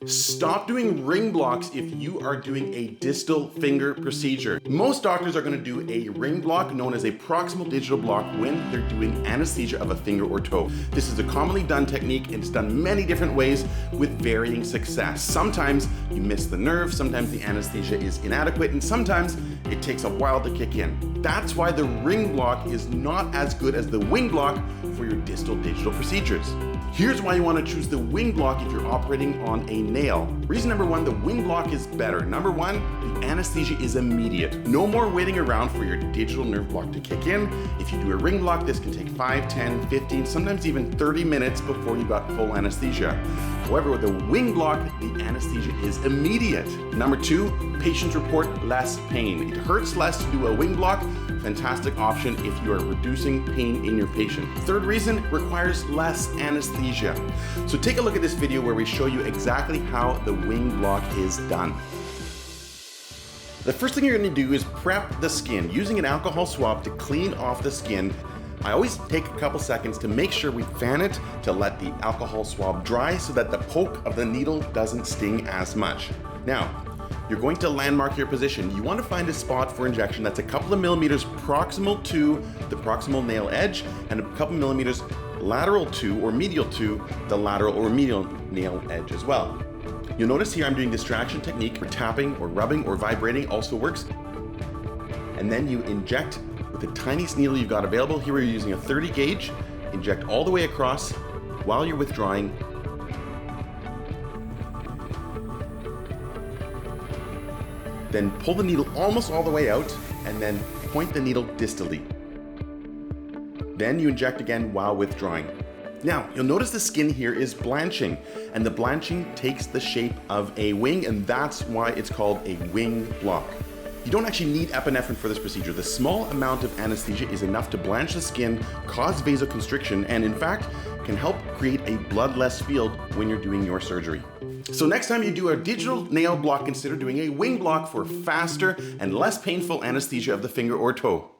Stop doing ring blocks if you are doing a distal finger procedure. Most doctors are going to do a ring block known as a proximal digital block when they're doing anesthesia of a finger or toe. This is a commonly done technique and it's done many different ways with varying success. Sometimes you miss the nerve, sometimes the anesthesia is inadequate, and sometimes it takes a while to kick in. That's why the ring block is not as good as the wing block for your distal digital procedures. Here's why you want to choose the wing block if you're operating on a nail. Reason number one, the wing block is better. Number one, the anesthesia is immediate. No more waiting around for your digital nerve block to kick in. If you do a ring block, this can take 5, 10, 15, sometimes even 30 minutes before you got full anesthesia. However, with the wing block, the anesthesia is immediate. Number two, patients report less pain. It hurts less to do a wing block. Fantastic option if you are reducing pain in your patient. Third reason, requires less anesthesia. So take a look at this video where we show you exactly how the wing block is done. The first thing you're going to do is prep the skin using an alcohol swab to clean off the skin. I always take a couple seconds to make sure we fan it to let the alcohol swab dry so that the poke of the needle doesn't sting as much. Now, you're going to landmark your position. You want to find a spot for injection that's a couple of millimeters proximal to the proximal nail edge and a couple millimeters lateral to or medial to the lateral or medial nail edge as well. You'll notice here I'm doing distraction technique where tapping or rubbing or vibrating also works. And then you inject with the tiniest needle you've got available. Here we're using a 30 gauge. Inject all the way across while you're withdrawing. Then pull the needle almost all the way out and then point the needle distally. Then you inject again while withdrawing. Now, you'll notice the skin here is blanching, and the blanching takes the shape of a wing, and that's why it's called a wing block. You don't actually need epinephrine for this procedure. The small amount of anesthesia is enough to blanch the skin, cause vasoconstriction, and in fact, can help create a bloodless field when you're doing your surgery. So next time you do a digital nail block, consider doing a wing block for faster and less painful anesthesia of the finger or toe.